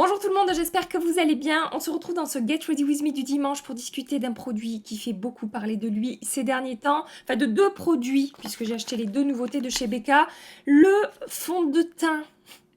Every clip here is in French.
Bonjour tout le monde, j'espère que vous allez bien. On se retrouve dans ce Get Ready With Me du dimanche pour discuter d'un produit qui fait beaucoup parler de lui ces derniers temps. Enfin de deux produits, puisque j'ai acheté les deux nouveautés de chez Becca. Le fond de teint,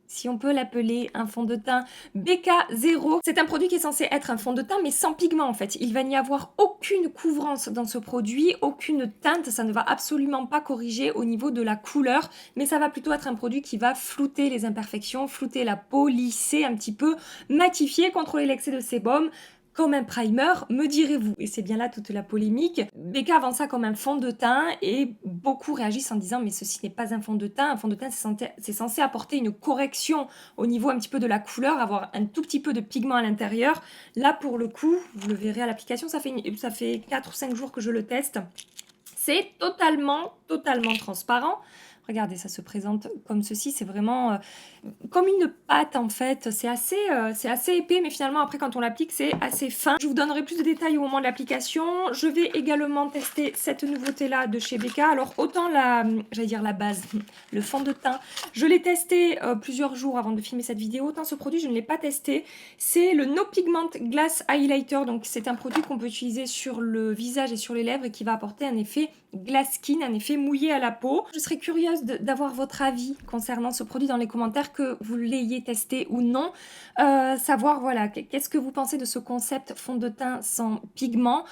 si on peut l'appeler un fond de teint Becca Zero. C'est un produit qui est censé être un fond de teint mais sans pigment en fait. Il va n'y avoir aucune couvrance dans ce produit, aucune teinte, ça ne va absolument pas corriger au niveau de la couleur, mais ça va plutôt être un produit qui va flouter les imperfections, flouter la peau, lisser un petit peu, matifier, contrôler l'excès de sébum, comme un primer, me direz-vous. Et c'est bien là toute la polémique. Becca vend ça comme un fond de teint et beaucoup réagissent en disant mais ceci n'est pas un fond de teint. Un fond de teint, c'est censé apporter une correction au niveau un petit peu de la couleur, avoir un tout petit peu de pigment à l'intérieur. Là, pour le coup, vous le verrez à l'application, ça fait 4 ou 5 jours que je le teste. C'est totalement transparent. Regardez, ça se présente comme ceci, c'est vraiment comme une pâte en fait. C'est assez épais, mais finalement après quand on l'applique, c'est assez fin. Je vous donnerai plus de détails au moment de l'application. Je vais également tester cette nouveauté-là de chez Becca. Alors autant j'allais dire la base, le fond de teint, je l'ai testé plusieurs jours avant de filmer cette vidéo. Autant ce produit, je ne l'ai pas testé. C'est le No Pigment Glass Highlighter. Donc c'est un produit qu'on peut utiliser sur le visage et sur les lèvres et qui va apporter un effet glass skin, un effet mouillé à la peau. Je serais curieuse d'avoir votre avis concernant ce produit dans les commentaires, que vous l'ayez testé ou non. Savoir, voilà, qu'est-ce que vous pensez de ce concept fond de teint sans pigment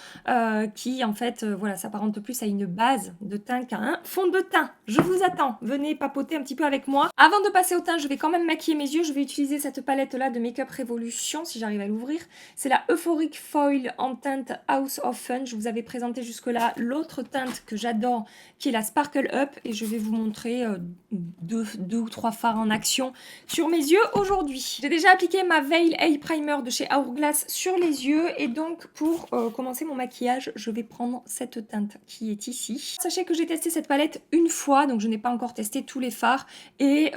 qui, en fait, voilà, s'apparente plus à une base de teint qu'à un fond de teint. Je vous attends. Venez papoter un petit peu avec moi. Avant de passer au teint, je vais quand même maquiller mes yeux. Je vais utiliser cette palette-là de Make Up Revolution, si j'arrive à l'ouvrir. C'est la Euphoric Foil en teinte House of Fun. Je vous avais présenté jusque-là l'autre teinte que j'adore, qui est la Sparkle Up, et je vais vous montrer deux ou trois fards en action sur mes yeux aujourd'hui. J'ai déjà appliqué ma Veil Eye Primer de chez Hourglass sur les yeux, et donc pour commencer mon maquillage, je vais prendre cette teinte qui est ici. Sachez que j'ai testé cette palette une fois, donc je n'ai pas encore testé tous les fards, et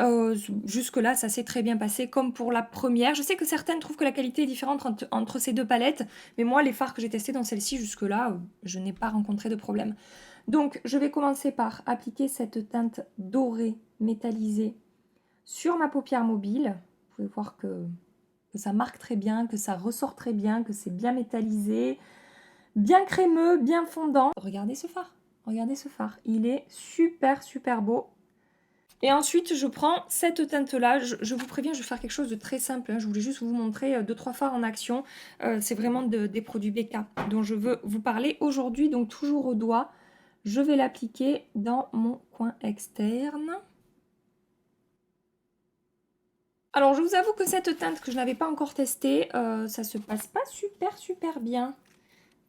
jusque-là ça s'est très bien passé comme pour la première. Je sais que certaines trouvent que la qualité est différente entre ces deux palettes, mais moi les fards que j'ai testés dans celle-ci jusque-là, je n'ai pas rencontré de problème. Donc, je vais commencer par appliquer cette teinte dorée métallisée sur ma paupière mobile. Vous pouvez voir que ça marque très bien, que ça ressort très bien, que c'est bien métallisé, bien crémeux, bien fondant. Regardez ce fard, regardez ce fard. Il est super beau. Et ensuite, je prends cette teinte-là. Je vous préviens, je vais faire quelque chose de très simple, hein. Je voulais juste vous montrer 2-3 fards en action. C'est vraiment des produits Becca dont je veux vous parler aujourd'hui. Donc, toujours au doigt. Je vais l'appliquer dans mon coin externe. Alors, je vous avoue que cette teinte que je n'avais pas encore testée, ça se passe pas super bien.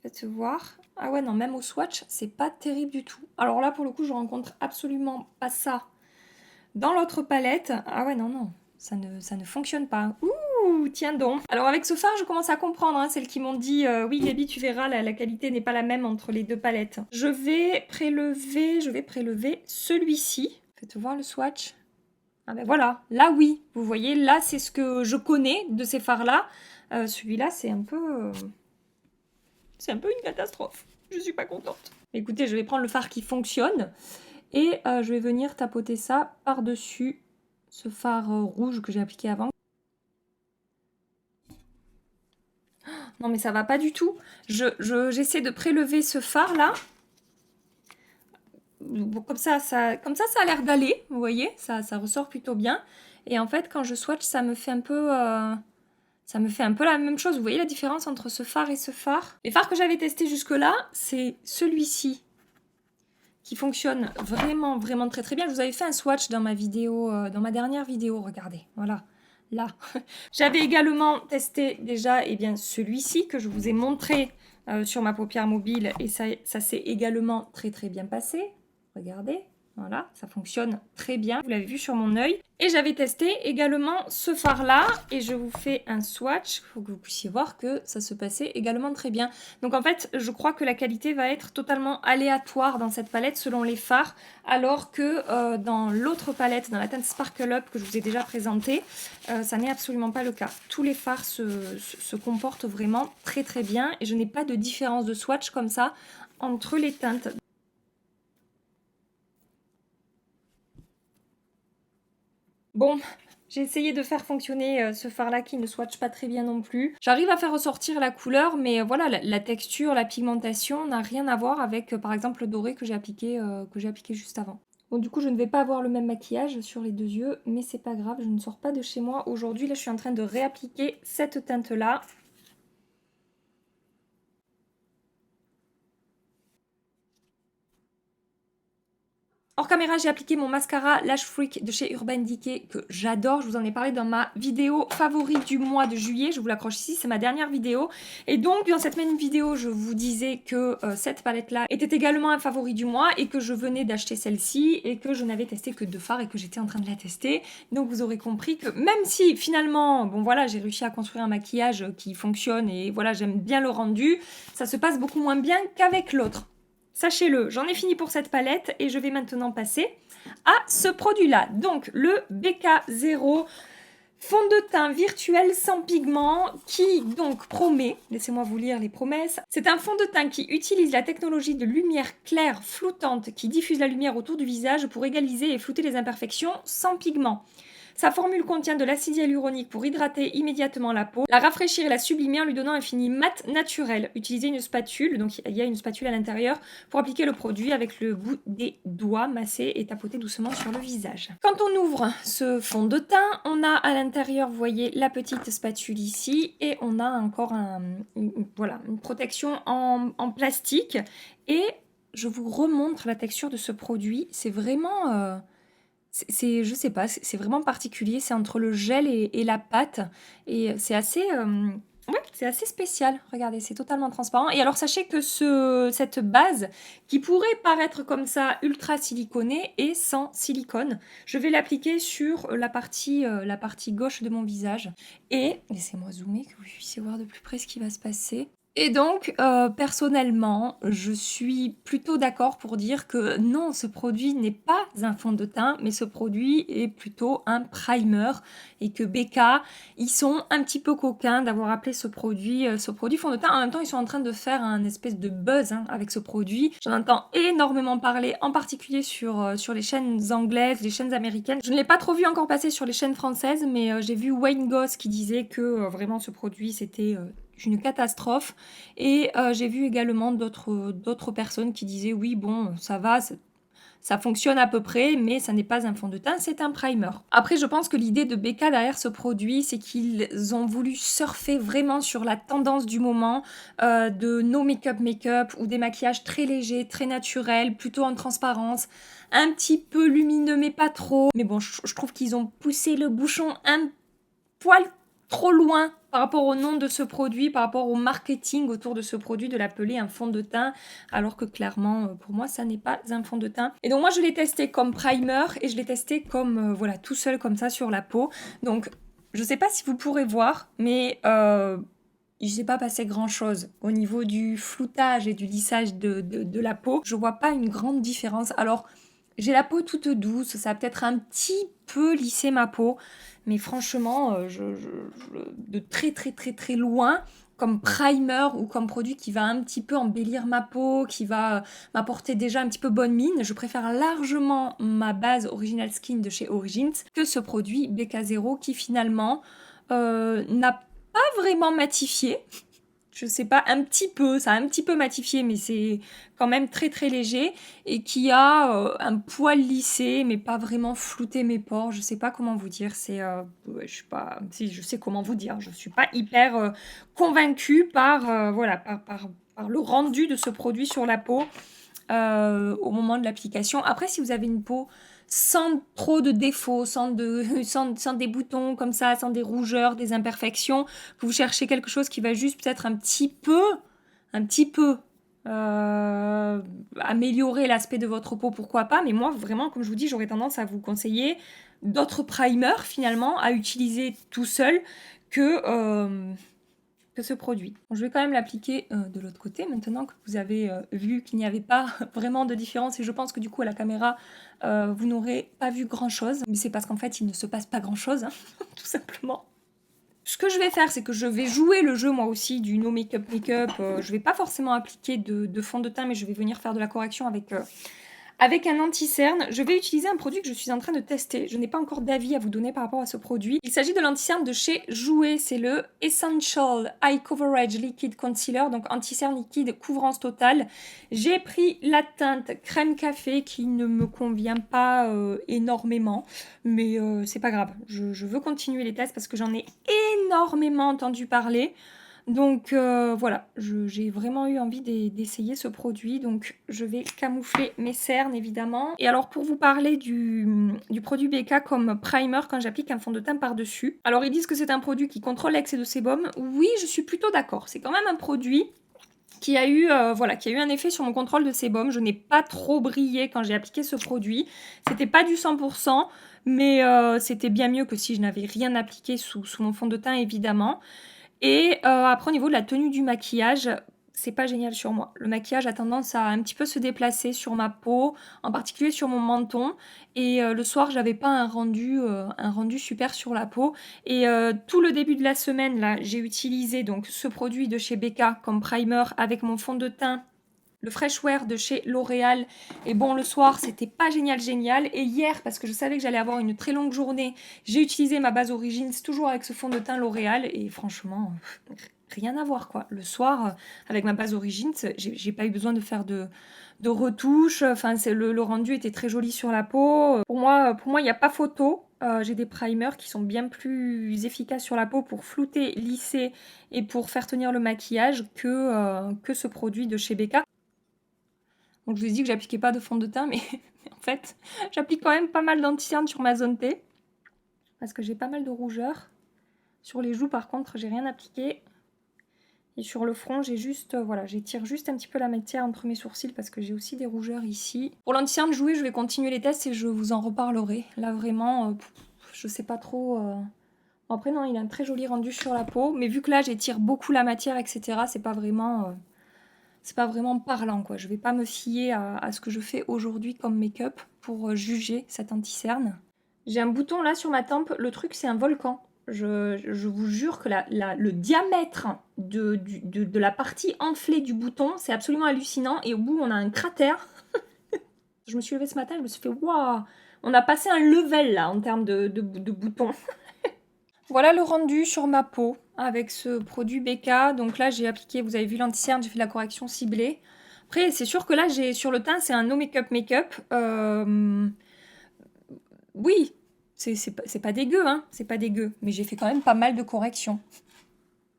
Faites voir. Ah ouais, non, même au swatch, c'est pas terrible du tout. Alors là, pour le coup, je rencontre absolument pas ça dans l'autre palette. Ah ouais, non, ça ne fonctionne pas. Ouh, tiens donc. Alors avec ce fard, je commence à comprendre, hein, celles qui m'ont dit oui, Gaby, tu verras, la qualité n'est pas la même entre les deux palettes. Je vais prélever celui-ci. Faites voir le swatch. Ah ben voilà, là oui, vous voyez, là c'est ce que je connais de ces fards-là. Celui-là, c'est un peu une catastrophe. Je suis pas contente. Écoutez, je vais prendre le fard qui fonctionne et je vais venir tapoter ça par-dessus ce fard rouge que j'ai appliqué avant. Non mais ça va pas du tout. J'essaie de prélever ce fard là. Comme ça a l'air d'aller, vous voyez, ça ressort plutôt bien. Et en fait, quand je swatch, ça me fait un peu la même chose. Vous voyez la différence entre ce fard et ce fard? Les fards que j'avais testés jusque-là, c'est celui-ci qui fonctionne vraiment très bien. Je vous avais fait un swatch dans ma vidéo, dans ma dernière vidéo, regardez, voilà. Là, j'avais également testé déjà celui-ci que je vous ai montré sur ma paupière mobile, et ça s'est également très bien passé. Regardez, voilà, ça fonctionne très bien. Vous l'avez vu sur mon œil. Et j'avais testé également ce fard-là, et je vous fais un swatch pour que vous puissiez voir que ça se passait également très bien. Donc en fait, je crois que la qualité va être totalement aléatoire dans cette palette selon les fards, alors que dans l'autre palette, dans la teinte Sparkle Up que je vous ai déjà présentée, ça n'est absolument pas le cas. Tous les fards se comportent vraiment très bien, et je n'ai pas de différence de swatch comme ça entre les teintes. Bon, J'ai essayé de faire fonctionner ce fard-là qui ne swatche pas très bien non plus. J'arrive à faire ressortir la couleur, mais voilà, la texture, la pigmentation n'a rien à voir avec, par exemple, le doré que j'ai appliqué juste avant. Bon, du coup, je ne vais pas avoir le même maquillage sur les deux yeux, mais c'est pas grave, je ne sors pas de chez moi aujourd'hui. Là, je suis en train de réappliquer cette teinte-là. Hors caméra, j'ai appliqué mon mascara Lash Freak de chez Urban Decay que j'adore. Je vous en ai parlé dans ma vidéo favorite du mois de juillet. Je vous l'accroche ici, c'est ma dernière vidéo. Et donc, dans cette même vidéo, je vous disais que cette palette-là était également un favori du mois et que je venais d'acheter celle-ci et que je n'avais testé que 2 fards et que j'étais en train de la tester. Donc, vous aurez compris que même si finalement, bon voilà, j'ai réussi à construire un maquillage qui fonctionne et voilà, j'aime bien le rendu, ça se passe beaucoup moins bien qu'avec l'autre. Sachez-le, j'en ai fini pour cette palette et je vais maintenant passer à ce produit-là. Donc, le BK0 fond de teint virtuel sans pigment qui donc promet, laissez-moi vous lire les promesses, c'est un fond de teint qui utilise la technologie de lumière claire floutante qui diffuse la lumière autour du visage pour égaliser et flouter les imperfections sans pigment. Sa formule contient de l'acide hyaluronique pour hydrater immédiatement la peau, la rafraîchir et la sublimer en lui donnant un fini mat naturel. Utilisez une spatule, donc il y a une spatule à l'intérieur, pour appliquer le produit avec le bout des doigts, masser et tapoter doucement sur le visage. Quand on ouvre ce fond de teint, on a à l'intérieur, vous voyez, la petite spatule ici, et on a encore une protection en plastique. Et je vous remontre la texture de ce produit, c'est vraiment... je sais pas, c'est vraiment particulier, c'est entre le gel et la pâte, et c'est assez, ouais, c'est assez spécial. Regardez, c'est totalement transparent. Et alors sachez que cette base, qui pourrait paraître comme ça ultra siliconée, est sans silicone. Je vais l'appliquer sur la partie gauche de mon visage. Et laissez-moi zoomer, que vous puissiez voir de plus près ce qui va se passer. Et donc, personnellement, je suis plutôt d'accord pour dire que non, ce produit n'est pas un fond de teint, mais ce produit est plutôt un primer et que BK, ils sont un petit peu coquins d'avoir appelé ce produit fond de teint. En même temps, ils sont en train de faire un espèce de buzz avec ce produit. J'en entends énormément parler, en particulier sur les chaînes anglaises, les chaînes américaines. Je ne l'ai pas trop vu encore passer sur les chaînes françaises, mais j'ai vu Wayne Goss qui disait que vraiment ce produit, c'était... une catastrophe. Et j'ai vu également d'autres personnes qui disaient oui bon ça va, ça fonctionne à peu près, mais ça n'est pas un fond de teint, c'est un primer. Après, je pense que l'idée de BK derrière ce produit, c'est qu'ils ont voulu surfer vraiment sur la tendance du moment de no make-up ou des maquillages très légers, très naturels, plutôt en transparence, un petit peu lumineux mais pas trop. Mais bon, je trouve qu'ils ont poussé le bouchon un poil trop loin par rapport au nom de ce produit, par rapport au marketing autour de ce produit, de l'appeler un fond de teint, alors que clairement, pour moi, ça n'est pas un fond de teint. Et donc moi, je l'ai testé comme primer et je l'ai testé comme, voilà, tout seul comme ça sur la peau. Donc, je sais pas si vous pourrez voir, mais il s'est pas passé grand chose au niveau du floutage et du lissage de la peau. Je vois pas une grande différence. Alors, j'ai la peau toute douce, ça a peut-être un petit peu lissé ma peau, mais franchement, de très très très très loin, comme primer ou comme produit qui va un petit peu embellir ma peau, qui va m'apporter déjà un petit peu bonne mine, je préfère largement ma base Original Skin de chez Origins que ce produit BK0 qui finalement n'a pas vraiment matifié. Je sais pas, ça a un petit peu matifié, mais c'est quand même très très léger et qui a un poil lissé, mais pas vraiment flouté mes pores. Je sais pas comment vous dire, ouais, je sais pas, si je sais comment vous dire, je suis pas hyper convaincue voilà, par le rendu de ce produit sur la peau au moment de l'application. Après, si vous avez une peau sans trop de défauts, sans des boutons comme ça, sans des rougeurs, des imperfections, que vous cherchez quelque chose qui va juste peut-être un petit peu améliorer l'aspect de votre peau, pourquoi pas. Mais moi, vraiment, comme je vous dis, j'aurais tendance à vous conseiller d'autres primers, finalement, à utiliser tout seul que ce produit. Bon, je vais quand même l'appliquer de l'autre côté, maintenant que vous avez vu qu'il n'y avait pas vraiment de différence, et je pense que du coup à la caméra, vous n'aurez pas vu grand-chose, mais c'est parce qu'en fait il ne se passe pas grand-chose, tout simplement. Ce que je vais faire, c'est que je vais jouer le jeu moi aussi du no make-up. Je vais pas forcément appliquer de fond de teint, mais je vais venir faire de la correction avec avec un anti-cerne. Je vais utiliser un produit que je suis en train de tester. Je n'ai pas encore d'avis à vous donner par rapport à ce produit. Il s'agit de l'anti-cerne de chez Jouer. C'est le Essential Eye Coverage Liquid Concealer, donc anti-cerne liquide couvrance totale. J'ai pris la teinte crème café qui ne me convient pas énormément, mais c'est pas grave. Je veux continuer les tests parce que j'en ai énormément entendu parler. Donc voilà, j'ai vraiment eu envie d'essayer ce produit, donc je vais camoufler mes cernes évidemment. Et alors pour vous parler du produit BK comme primer quand j'applique un fond de teint par-dessus, alors ils disent que c'est un produit qui contrôle l'excès de sébum. Oui, je suis plutôt d'accord, c'est quand même un produit qui a eu un effet sur mon contrôle de sébum. Je n'ai pas trop brillé quand j'ai appliqué ce produit, c'était pas du 100%, mais c'était bien mieux que si je n'avais rien appliqué sous mon fond de teint évidemment. Et après, au niveau de la tenue du maquillage, c'est pas génial sur moi. Le maquillage a tendance à un petit peu se déplacer sur ma peau, en particulier sur mon menton. Et le soir, j'avais pas un rendu super sur la peau. Et tout le début de la semaine, là, j'ai utilisé donc ce produit de chez BK comme primer avec mon fond de teint, le Fresh Wear de chez L'Oréal. Et bon, le soir, c'était pas génial. Et hier, parce que je savais que j'allais avoir une très longue journée, j'ai utilisé ma base Origins, toujours avec ce fond de teint L'Oréal. Et franchement, rien à voir, quoi. Le soir, avec ma base Origins, j'ai pas eu besoin de faire de retouches. Enfin, le rendu était très joli sur la peau. Pour moi, il n'y a pas photo. J'ai des primers qui sont bien plus efficaces sur la peau pour flouter, lisser et pour faire tenir le maquillage que ce produit de chez BK. Donc je vous ai dit que j'appliquais pas de fond de teint, mais en fait, j'applique quand même pas mal d'anti-cerne sur ma zone T. Parce que j'ai pas mal de rougeur. Sur les joues, par contre, j'ai rien appliqué. Et sur le front, j'ai juste, j'étire juste un petit peu la matière entre mes sourcils parce que j'ai aussi des rougeurs ici. Pour l'anti-cerne Jouer, je vais continuer les tests et je vous en reparlerai. Là, vraiment, je sais pas trop... Après, non, il a un très joli rendu sur la peau. Mais vu que là, j'étire beaucoup la matière, etc., c'est pas vraiment parlant, quoi. Je vais pas me fier à ce que je fais aujourd'hui comme make-up pour juger cet anti-cerne. J'ai un bouton là sur ma tempe, le truc c'est un volcan. Je vous jure que le diamètre de la partie enflée du bouton, c'est absolument hallucinant. Et au bout, on a un cratère. Je me suis levée ce matin, je me suis fait waouh, on a passé un level là en termes de boutons. Voilà le rendu sur ma peau avec ce produit BK. Donc là, j'ai appliqué, vous avez vu l'anti-cerne, j'ai fait la correction ciblée. Après, c'est sûr que là, j'ai sur le teint, c'est un no make-up. Oui, c'est pas dégueu, hein, c'est pas dégueu. Mais j'ai fait quand même pas mal de corrections.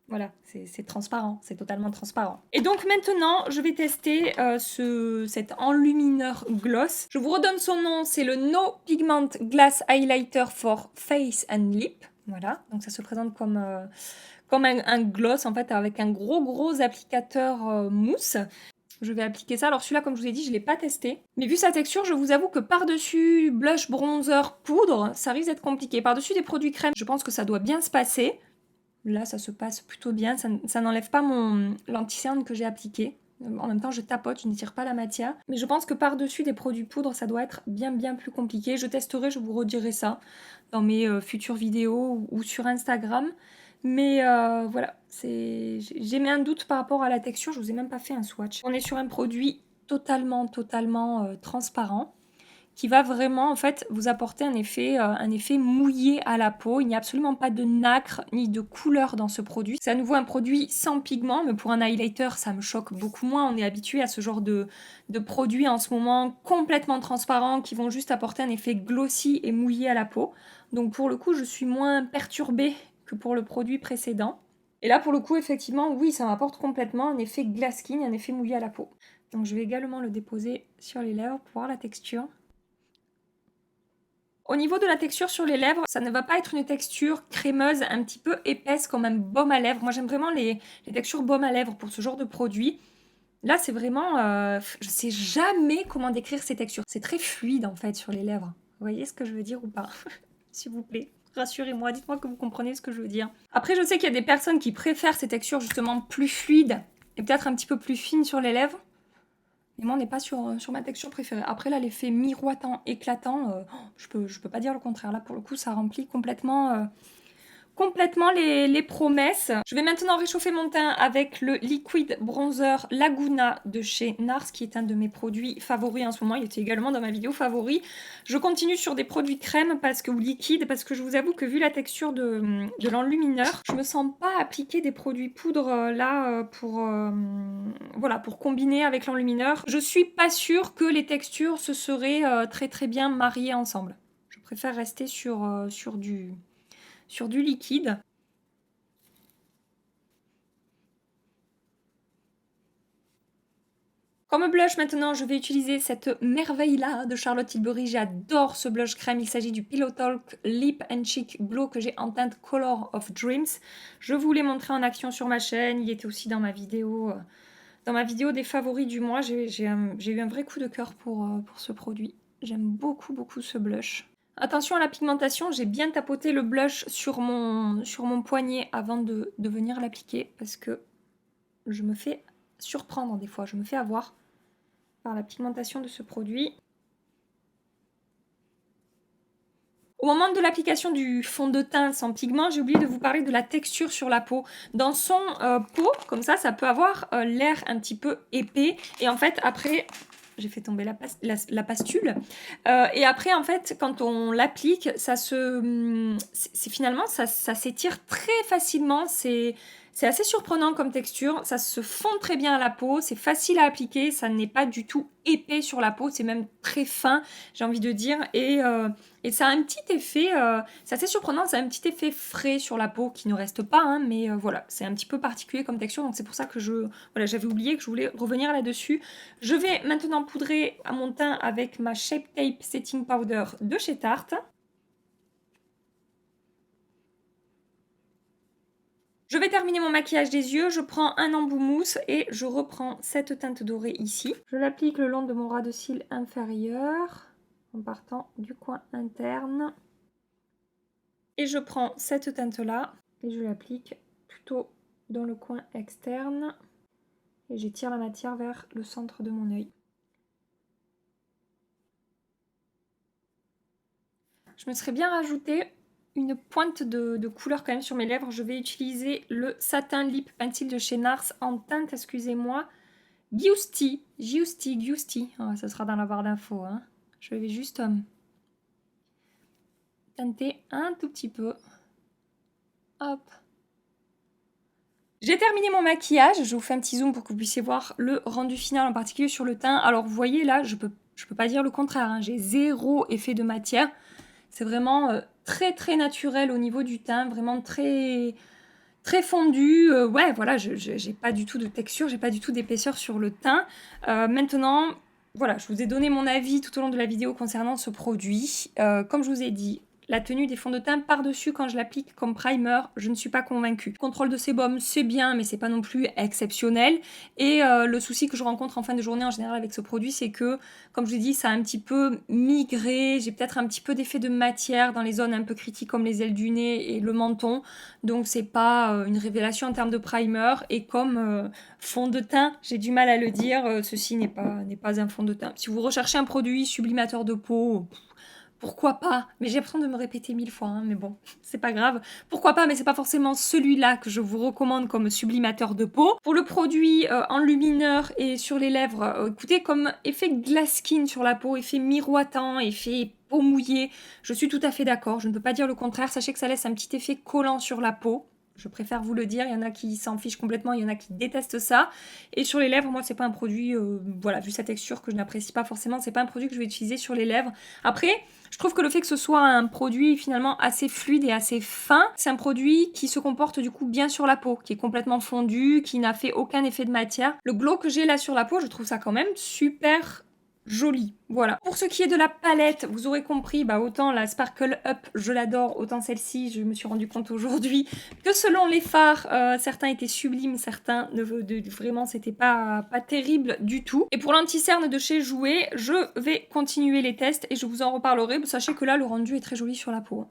Voilà, c'est transparent, c'est totalement transparent. Et donc maintenant, je vais tester cet enlumineur gloss. Je vous redonne son nom, c'est le No Pigment Glass Highlighter for Face and Lip. Voilà, donc ça se présente comme un gloss en fait avec un gros applicateur mousse. Je vais appliquer ça. Alors celui-là, comme je vous ai dit, je ne l'ai pas testé. Mais vu sa texture, je vous avoue que par-dessus blush, bronzer, poudre, ça risque d'être compliqué. Par-dessus des produits crème, je pense que ça doit bien se passer. Là, ça se passe plutôt bien. Ça n'enlève pas l'anti-cerne que j'ai appliqué. En même temps, je tapote, je n'étire pas la matière. Mais je pense que par-dessus des produits poudre, ça doit être bien plus compliqué. Je testerai, je vous redirai ça dans mes futures vidéos ou sur Instagram. Mais voilà, j'ai mis un doute par rapport à la texture. Je vous ai même pas fait un swatch. On est sur un produit totalement transparent qui va vraiment en fait vous apporter un effet mouillé à la peau. Il n'y a absolument pas de nacre ni de couleur dans ce produit. C'est à nouveau un produit sans pigment, mais pour un highlighter, ça me choque beaucoup moins. On est habitué à ce genre de produits en ce moment complètement transparents qui vont juste apporter un effet glossy et mouillé à la peau. Donc pour le coup, je suis moins perturbée que pour le produit précédent. Et là, pour le coup, effectivement, oui, ça m'apporte complètement un effet glass skin, un effet mouillé à la peau. Donc je vais également le déposer sur les lèvres pour voir la texture. Au niveau de la texture sur les lèvres, ça ne va pas être une texture crémeuse un petit peu épaisse comme un baume à lèvres. Moi, j'aime vraiment les textures baume à lèvres pour ce genre de produit. Là, c'est vraiment... je sais jamais comment décrire ces textures. C'est très fluide, en fait, sur les lèvres. Vous voyez ce que je veux dire ou pas? S'il vous plaît, rassurez-moi, dites-moi que vous comprenez ce que je veux dire. Après, je sais qu'il y a des personnes qui préfèrent ces textures justement plus fluides et peut-être un petit peu plus fines sur les lèvres. Et moi, on n'est pas sur ma texture préférée. Après, là, l'effet miroitant, éclatant, je peux pas dire le contraire. Là, pour le coup, ça remplit complètement complètement les promesses. Je vais maintenant réchauffer mon teint avec le Liquid Bronzer Laguna de chez NARS, qui est un de mes produits favoris en ce moment. Il était également dans ma vidéo favori. Je continue sur des produits crème ou liquide, parce que je vous avoue que vu la texture de l'enlumineur, je me sens pas appliquer des produits poudre là voilà, pour combiner avec l'enlumineur. Je suis pas sûre que les textures se seraient très très bien mariées ensemble. Je préfère rester sur du liquide. Comme blush maintenant, je vais utiliser cette merveille-là de Charlotte Tilbury. J'adore ce blush crème. Il s'agit du Pillow Talk Lip and Cheek Glow que j'ai en teinte Color of Dreams. Je vous l'ai montré en action sur ma chaîne. Il était aussi dans ma vidéo des favoris du mois. J'ai eu un vrai coup de cœur pour ce produit. J'aime beaucoup, beaucoup ce blush. Attention à la pigmentation, j'ai bien tapoté le blush sur mon poignet avant de venir l'appliquer parce que je me fais surprendre des fois, je me fais avoir par la pigmentation de ce produit. Au moment de l'application du fond de teint sans pigment, j'ai oublié de vous parler de la texture sur la peau. Dans son pot, comme ça peut avoir l'air un petit peu épais. Et en fait, après, j'ai fait tomber la pastule. Et après, en fait, quand on l'applique, finalement, ça s'étire très facilement. C'est assez surprenant comme texture, ça se fond très bien à la peau, c'est facile à appliquer, ça n'est pas du tout épais sur la peau, c'est même très fin, j'ai envie de dire, et ça a un petit effet, c'est assez surprenant, ça a un petit effet frais sur la peau qui ne reste pas, hein, mais voilà, c'est un petit peu particulier comme texture, donc c'est pour ça que j'avais oublié que je voulais revenir là-dessus. Je vais maintenant poudrer à mon teint avec ma Shape Tape Setting Powder de chez Tarte. Je vais terminer mon maquillage des yeux, je prends un embout mousse et je reprends cette teinte dorée ici. Je l'applique le long de mon ras de cils inférieur en partant du coin interne. Et je prends cette teinte-là et je l'applique plutôt dans le coin externe. Et j'étire la matière vers le centre de mon œil. Je me serais bien rajouté une pointe de couleur quand même sur mes lèvres. Je vais utiliser le Satin Lip Pencil de chez NARS en teinte, excusez-moi, Giusti. Oh, ça sera dans la barre d'infos. Hein. Je vais juste teinter un tout petit peu. Hop. J'ai terminé mon maquillage. Je vous fais un petit zoom pour que vous puissiez voir le rendu final, en particulier sur le teint. Alors, vous voyez là, je peux pas dire le contraire. Hein. J'ai zéro effet de matière. C'est vraiment très très naturel au niveau du teint, vraiment très fondu. Ouais, voilà, j'ai pas du tout de texture, j'ai pas du tout d'épaisseur sur le teint. Maintenant, voilà, je vous ai donné mon avis tout au long de la vidéo concernant ce produit. Comme je vous ai dit, la tenue des fonds de teint par-dessus quand je l'applique comme primer, je ne suis pas convaincue. Contrôle de sébum, c'est bien, mais c'est pas non plus exceptionnel. Et le souci que je rencontre en fin de journée en général avec ce produit, c'est que, comme je vous ai dit, ça a un petit peu migré. J'ai peut-être un petit peu d'effet de matière dans les zones un peu critiques comme les ailes du nez et le menton. Donc c'est pas une révélation en termes de primer. Et comme fond de teint, j'ai du mal à le dire, ceci n'est pas un fond de teint. Si vous recherchez un produit sublimateur de peau, pourquoi pas? Mais j'ai l'impression de me répéter 1000 fois, hein, mais bon, c'est pas grave. Pourquoi pas, mais c'est pas forcément celui-là que je vous recommande comme sublimateur de peau. Pour le produit enlumineur et sur les lèvres, écoutez, comme effet glass skin sur la peau, effet miroitant, effet peau mouillée, je suis tout à fait d'accord, je ne peux pas dire le contraire. Sachez que ça laisse un petit effet collant sur la peau. Je préfère vous le dire, il y en a qui s'en fichent complètement, il y en a qui détestent ça. Et sur les lèvres, moi, c'est pas un produit, voilà, vu sa texture que je n'apprécie pas forcément, c'est pas un produit que je vais utiliser sur les lèvres. Après, je trouve que le fait que ce soit un produit finalement assez fluide et assez fin, c'est un produit qui se comporte du coup bien sur la peau, qui est complètement fondu, qui n'a fait aucun effet de matière. Le glow que j'ai là sur la peau, je trouve ça quand même super joli. Voilà. Pour ce qui est de la palette, vous aurez compris, autant la Sparkle Up, je l'adore, autant celle-ci, je me suis rendu compte aujourd'hui que selon les fards, certains étaient sublimes, certains vraiment c'était pas terrible du tout. Et pour l'anti-cerne de chez Jouer, je vais continuer les tests et je vous en reparlerai. Sachez que là, le rendu est très joli sur la peau.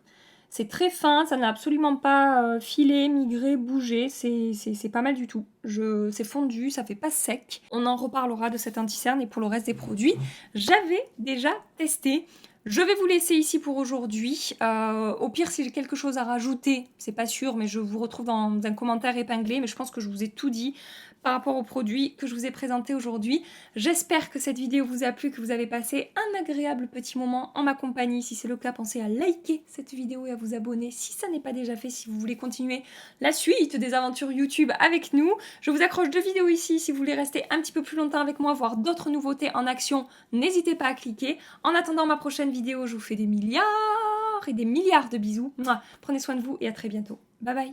C'est très fin, ça n'a absolument pas filé, migré, bougé, c'est pas mal du tout. C'est fondu, ça fait pas sec. On en reparlera de cet anti-cerne et pour le reste des produits, j'avais déjà testé Je vais vous laisser ici pour aujourd'hui. Au pire, si j'ai quelque chose à rajouter, c'est pas sûr, mais je vous retrouve dans un commentaire épinglé. Mais je pense que je vous ai tout dit par rapport aux produits que je vous ai présentés aujourd'hui. J'espère que cette vidéo vous a plu, que vous avez passé un agréable petit moment en ma compagnie. Si c'est le cas, pensez à liker cette vidéo et à vous abonner si ça n'est pas déjà fait, si vous voulez continuer la suite des aventures YouTube avec nous. Je vous accroche 2 vidéos ici si vous voulez rester un petit peu plus longtemps avec moi, voir d'autres nouveautés en action. N'hésitez pas à cliquer. En attendant ma prochaine vidéo, je vous fais des milliards et des milliards de bisous. Mouah. Prenez soin de vous et à très bientôt. Bye bye.